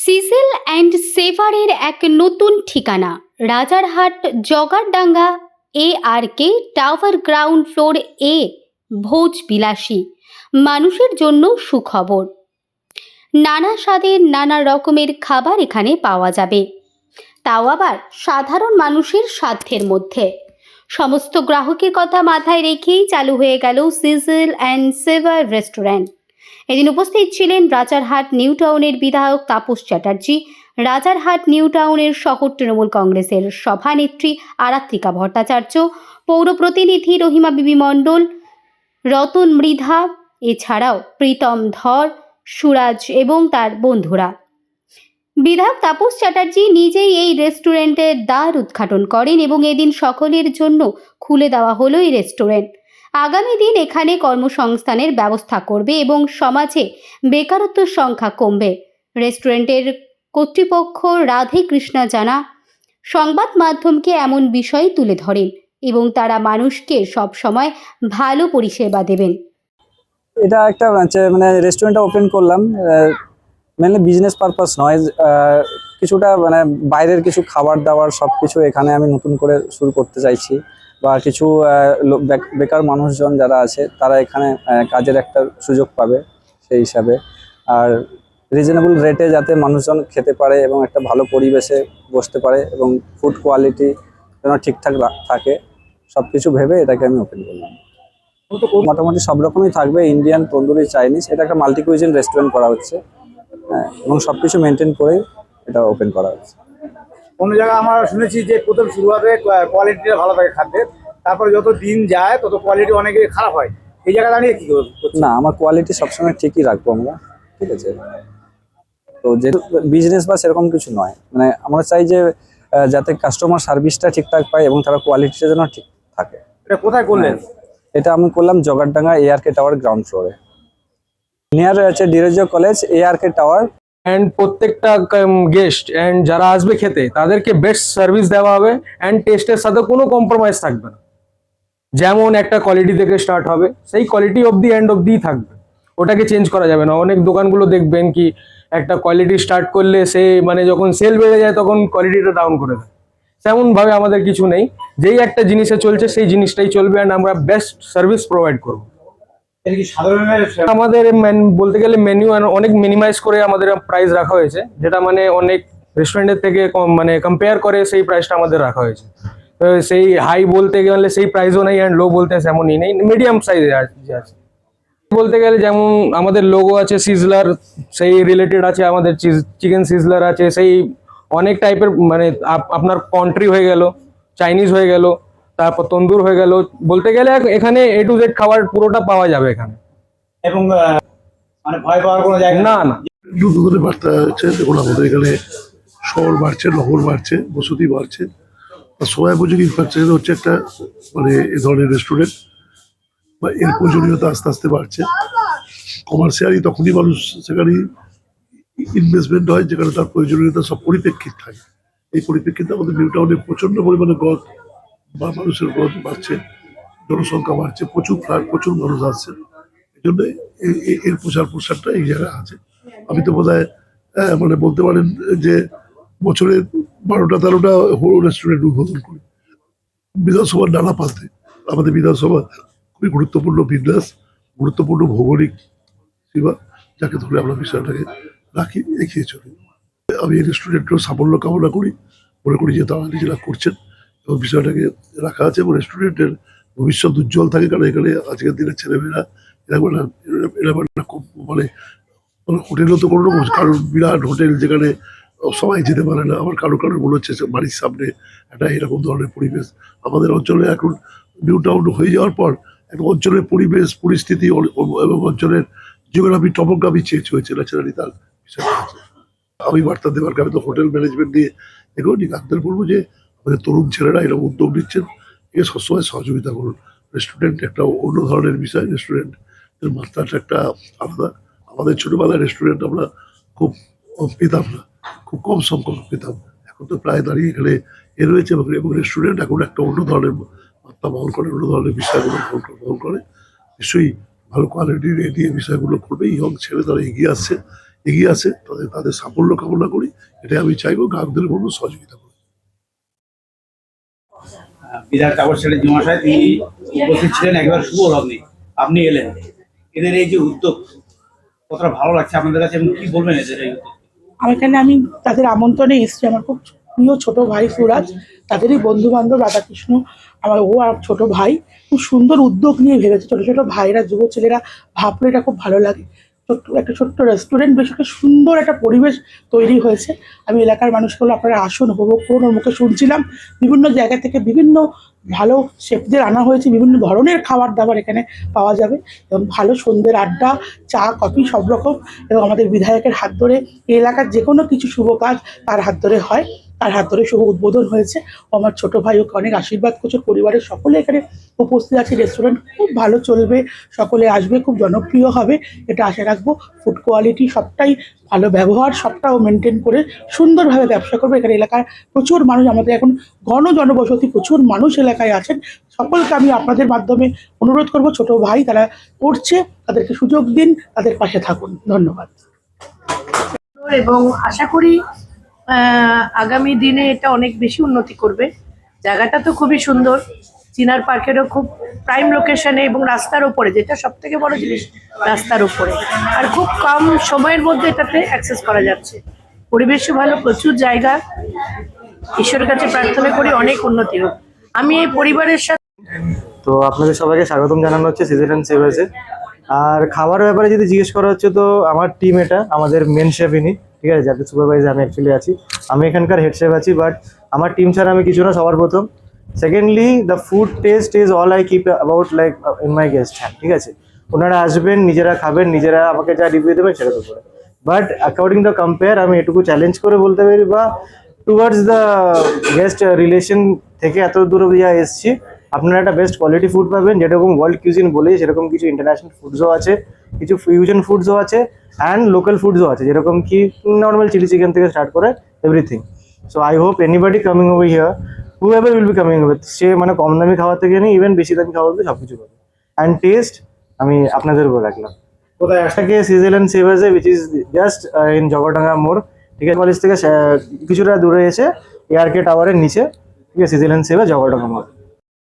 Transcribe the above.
সিসেল and সেভারের এক নতুন ঠিকানা Rajarhat Jagardanga ARK tower ground floor এ ভোজ বিলাসী মানুষের জন্য সুখবর। নানা স্বাদের নানা রকমের খাবার এখানে পাওয়া যাবে, তাও আবার সাধারণ মানুষের সাধ্যের মধ্যে। সমস্ত গ্রাহকের কথা মাথায় রেখেই চালু হয়ে গেল সিসেল অ্যান্ড সেভার রেস্টুরেন্ট। এদিন উপস্থিত ছিলেন রাজারহাট নিউ টাউনের বিধায়ক তাপস চ্যাটার্জি, রাজারহাট নিউ টাউনের শহর তৃণমূল কংগ্রেসের সভানেত্রী আরাত্রিকা ভট্টাচার্য, পৌর প্রতিনিধি রহিমা বিবি মণ্ডল, রতন মৃধা, এছাড়াও প্রীতম ধর, সুরাজ এবং তার বন্ধুরা। বিধায়ক তাপস চ্যাটার্জি নিজেই এই রেস্টুরেন্টের দ্বার উদ্ঘাটন করেন এবং এদিন সকলের জন্য খুলে দেওয়া হলো এই রেস্টুরেন্ট। আগামী দিন এখানে কর্মসংস্থানের ব্যবস্থা করবে এবং সমাজে বেকারত্বের সংখ্যা কমবে। রেস্টুরেন্টের কর্তৃপক্ষ রাধে কৃষ্ণা জানা সংবাদ মাধ্যমকে এমন বিষয় তুলে ধরেন এবং তারা মানুষকে সব সময় ভালো পরিষেবা দেবেন। এটা একটা মানে রেস্টুরেন্টটা ওপেন করলাম মেনলি বিজনেস পারপাস নয়, কিছুটা মানে বাইরের কিছু খাবার দাবার সব কিছু এখানে আমি নতুন করে শুরু করতে চাইছি, বা কিছু বেকার মানুষজন যারা আছে তারা এখানে কাজের একটা সুযোগ পাবে সেই হিসাবে। আর রিজনেবল রেটে যাতে মানুষজন খেতে পারে এবং একটা ভালো পরিবেশে বসতে পারে এবং ফুড কোয়ালিটি যেন ঠিকঠাক থাকে, সব কিছু ভেবে এটাকে আমি ওপেন করলাম। মোটামুটি সব রকমই থাকবে, ইন্ডিয়ান, তন্দুরি, চাইনিজ। এটা একটা মাল্টি কুইজিন রেস্টুরেন্ট করা হচ্ছে, হ্যাঁ, এবং সবকিছু মেনটেন করে এটা ওপেন করা হচ্ছে। কোনো জায়গায় আমরা শুনেছি যে প্রথম শুরুতে কোয়ালিটিটা ভালো থাকে খাদ্যের, তারপরে যত দিন যায় তত কোয়ালিটি অনেকে খারাপ হয়। এই জায়গা দাঁড়িয়ে কি করছে? না, আমার কোয়ালিটি সবসময় ঠিকই রাখবো আমরা, ঠিক আছে। তো যেহেতু বিজনেস বা সেরকম কিছু নয়, মানে আমরা চাই যে যাতে কাস্টমার সার্ভিসটা ঠিকঠাক পায় এবং তারা কোয়ালিটিটা যেন ঠিক থাকে। এটা কোথায় করলেন? এটা আমি করলাম জগারডাঙ্গা ARK টাওয়ার গ্রাউন্ড ফ্লোরে, নিয়ার আছে ডিরেজ কলেজ, ARK টাওয়ার। অ্যান্ড প্রত্যেকটা গেস্ট অ্যান্ড যারা আসবে খেতে তাদেরকে বেস্ট সার্ভিস দেওয়া হবে অ্যান্ড টেস্টের সাথে কোনো কম্প্রোমাইজ থাকবে না। যেমন একটা কোয়ালিটি থেকে স্টার্ট হবে সেই কোয়ালিটি অবধি এন্ড অবধি থাকবে, ওটাকে চেঞ্জ করা যাবে না। অনেক দোকানগুলো দেখবেন কি একটা কোয়ালিটি স্টার্ট করলে সে মানে যখন সেল বেড়ে যায় তখন কোয়ালিটিটা ডাউন করে দেয়। তেমনভাবে আমাদের কিছু নেই, যেই একটা জিনিসে চলছে সেই জিনিসটাই চলবে অ্যান্ড আমরা বেস্ট সার্ভিস প্রোভাইড করবো। আমাদের বলতে গেলে মেনু অনেক মিনিমাইজ করে আমাদের প্রাইস রাখা হয়েছে, যেটা মানে অনেক রেস্টুরেন্টের থেকে মানে কম্পেয়ার করে সেই প্রাইসটা আমাদের রাখা হয়েছে। তো সেই হাই বলতে গেলে সেই প্রাইসও নেই অ্যান্ড লো বলতে তেমনই নেই, মিডিয়াম সাইজে আছে। বলতে গেলে যেমন আমাদের লোগো আছে সিজলার, সেই রিলেটেড আছে আমাদের চিকেন সিজলার আছে, সেই অনেক টাইপের মানে আপনার কন্ট্রি হয়ে গেল, চাইনিজ হয়ে গেল, তারপর তন্দুর হয়ে গেল। বলতে গেলে এখানে A to Z খাবার পুরোটা পাওয়া যাবে এখানে, এবং মানে ভয় পাওয়ার কোনো জায়গা না না। দুটো বার্তা হচ্ছে, দেখুন আমাদের এখানে শহর বাড়ছে, নগর বাড়ছে, বসতি বাড়ছে, আর সময় উপযোগী ইনফ্রাস্ট্রাকচার হচ্ছে একটা মানে এ ধরনের রেস্টুরেন্ট বা এর প্রয়োজনীয়তা আস্তে আস্তে বাড়ছে। কমার্শিয়ালি তখনই মানুষ সেখানে ইনভেস্টমেন্ট হয় যেখানে তার প্রয়োজনীয়তা সব পরিপ্রেক্ষিত থাকে। এই পরিপ্রেক্ষিতে আমাদের নিউ টাউনে প্রচন্ড পরিমাণে গড় বা মানুষের গড় বাড়ছে, জনসংখ্যা বাড়ছে, প্রচুর ফ্ল্যাট, প্রচুর মানুষ আসছে। এই জন্য এর প্রসারটা এই জায়গায় আছে। আমি তো বোধহয় মানে বলতে পারেন যে বছরে 12টা-13টা রেস্টুরেন্ট উদ্বোধন করি বিধানসভার নানা প্রান্তে। আমাদের বিধানসভা খুবই গুরুত্বপূর্ণ বিন্যাস, গুরুত্বপূর্ণ ভৌগোলিক সীমা, যাকে ধরে আমরা বিষয়টাকে রাখি, এগিয়ে চলি। আমি এই রেস্টুরেন্টের সাফল্য কামনা করি, মনে করি যে তারা নিজেরা করছেন এবং বিষয়টাকে রাখা আছে এবং রেস্টুরেন্টের ভবিষ্যৎ উজ্জ্বল থাকে। কারণ এখানে আজকের দিনের ছেলেমেয়েরা এরকম একটা মানে হোটেলও তো কোনো কারণ বিরাট হোটেল যেখানে সবাই যেতে পারে না, আবার কারো মনে হচ্ছে বাড়ির সামনে একটা এরকম ধরনের পরিবেশ। আমাদের অঞ্চলে এখন নিউ টাউন হয়ে যাওয়ার পর একটা অঞ্চলের পরিবেশ পরিস্থিতি এবং অঞ্চলের জিওগ্রাফি টপোগ্রাফি চেঞ্জ হয়েছে, ন্যাচারালি তার বিষয়টা আছে। আমি বার্তা দেওয়ার কারণে তো হোটেল ম্যানেজমেন্ট নিয়ে এগুলো নিয়ে ডাক্তার বলবো যে আমাদের তরুণ ছেলেরা এরকম উদ্যোগ নিচ্ছেন, একে সবসময় সহযোগিতা করুন। রেস্টুরেন্ট একটা অন্য ধরনের বিষয়, রেস্টুরেন্টের মাত্রাটা একটা আলাদা। আমাদের ছোটবেলায় রেস্টুরেন্ট আমরা খুব পেতাম না, খুব কম সংখ্যক পেতাম। এখন তো প্রায় দাঁড়িয়ে এখানে রয়েছে এবং রেস্টুরেন্ট এখন একটা অন্য ধরনের মাত্রা বহন করে, অন্য ধরনের বিষয়গুলো বহন করে। নিশ্চয়ই ভালো কোয়ালিটির দিয়ে বিষয়গুলো করবে, ইয়ং ছেলে তারা এগিয়ে আসছে এগিয়ে আসে, তাদের সাফল্য কামনা করি। এটাই আমি চাইবো, গ্রাহকদের বলবো সহযোগিতা করুন। বিধায়ক টাওয়ার ছেড়ে মহাশয় তিনি উপস্থিত ছিলেন একবার শুভ লগ্নে, আপনি এলেন। এদের এই যে উদ্যোগ কতটা ভালো লাগছে আপনাদের কাছে এবং কি বলবেন এদের এই উদ্যোগ? আমি তাদের আমন্ত্রণে এসেছি। আমার খুব প্রিয় ছোট ভাই সুরাজ, তাদেরই বন্ধু বান্ধব রাধাকৃষ্ণ, ও আর ছোট ভাই খুব সুন্দর উদ্যোগ নিয়ে ভেবেছে। ছোট ছোট ভাইরা, যুব ছেলেরা ভাবলে এটা খুব ভালো লাগে। ছোট্ট রেস্টুরেন্ট, বেশ একটা সুন্দর একটা পরিবেশ তৈরি হয়েছে। আমি এলাকার মানুষকে বলবো আপনারা আসুন, উপভোগ করুন। ওর মুখে শুনছিলাম বিভিন্ন জায়গা থেকে বিভিন্ন ভালো শেফদের আনা হয়েছে, বিভিন্ন ধরনের খাবার দাবার এখানে পাওয়া যাবে এবং ভালো সন্ধ্যের আড্ডা, চা কফি সব রকম। এবং আমাদের বিধায়কের হাত ধরে এই এলাকার যে কোনো কিছু শুভ কাজ তার হাত ধরে হয়, তার হাত ধরে শুভ উদ্বোধন হয়েছে। ও আমার ছোট ভাই, ওকে অনেক আশীর্বাদ করছে। পরিবারের সকলে এখানে উপস্থিত আছে। রেস্টুরেন্ট খুব ভালো চলবে, সকলে আসবে, খুব জনপ্রিয় হবে, এটা আশা রাখবো। ফুড কোয়ালিটি সবটাই ভালো, ব্যবহার সবটাও মেনটেন করে সুন্দরভাবে ব্যবসা করবে। এখানে এলাকার প্রচুর মানুষ, আমাদের এখন ঘন জনবসতি, প্রচুর মানুষ এলাকায় আছেন। সকলকে আমি আপনাদের মাধ্যমে অনুরোধ করব, ছোট ভাই তারা করছে, তাদেরকে সুযোগ দিন, তাদের পাশে থাকুন। ধন্যবাদ। এবং আশা করি আগামী দিনে এটা অনেক বেশি উন্নতি করবে। জায়গাটা তো খুবই সুন্দর, চিনার পার্কেরও খুব প্রাইম লোকেশনে এবং রাস্তার ওপরে, যেটা সব থেকে বড় জিনিস, রাস্তার ওপরে। আর খুব কম সময়ের মধ্যে এটাতে অ্যাক্সেস করা যাচ্ছে। পরিবেশও ভালো, প্রচুর জায়গা। ঈশ্বরের কাছে প্রার্থনা করি অনেক উন্নতি হোক। আমি এই পরিবারের সাথে তো আপনাদের সবাইকে স্বাগতম জানানো হচ্ছে সিজন সেভাসে। আর খাবারের ব্যাপারে যদি জিজ্ঞেস করা হচ্ছে, তো আমার টিম এটা, আমাদের মেন শেফ ইনি, ঠিক আছে, যাদের সুপারভাইজার আমি অ্যাকচুয়ালি আছি। আমি এখানকার হেড শেফ আছি, বাট আমার টিম ছাড়া আমি কিছু না, সবার প্রথম। Secondly, the food taste is all I keep about like in my guest hand, ঠিক আছে। ওনারা আসবেন, নিজেরা খাবেন, নিজেরা আমাকে যা রিভিউ দেবেন সেটার উপরে। বাট অ্যাকর্ডিং দ্য কম্পেয়ার, আমি এটুকু চ্যালেঞ্জ করে বলতে পারি, বা টুয়ার্ডস দ্য গেস্ট রিলেশন থেকে এত দূর যা এসছি, আপনারা একটা বেস্ট কোয়ালিটি ফুড পাবেন। যেরকম ওয়ার্ল্ড কিউজিন বলে, সেরকম কিছু ইন্টারন্যাশনাল ফুডসও আছে, কিছু ফিউশন ফুডসও আছে, অ্যান্ড লোকাল ফুডসও আছে, যেরকম কি নর্মাল চিলি চিকেন থেকে স্টার্ট করে everything. So I hope anybody coming over here, however will be coming over, সে মানে কম দামি খাওয়ার থেকে নিয়ে ইভেন বেশি দামি খাওয়া সব কিছু পাবে। অ্যান্ড টেস্ট আমি আপনাদের উপর রাখলাম। কোথায় আসে? এটাকে সিজেলেন্ড সেভাসে, উইচ ইজ জাস্ট ইন জগডাঙ্গা মোড়, ঠিক আছে। কলেজ থেকে কিছুটা দূরে এসে এআরকে টাওয়ারের নিচে, ঠিক আছে, সিজেলেন্ড সেভা, জগডাঙ্গা মোড়।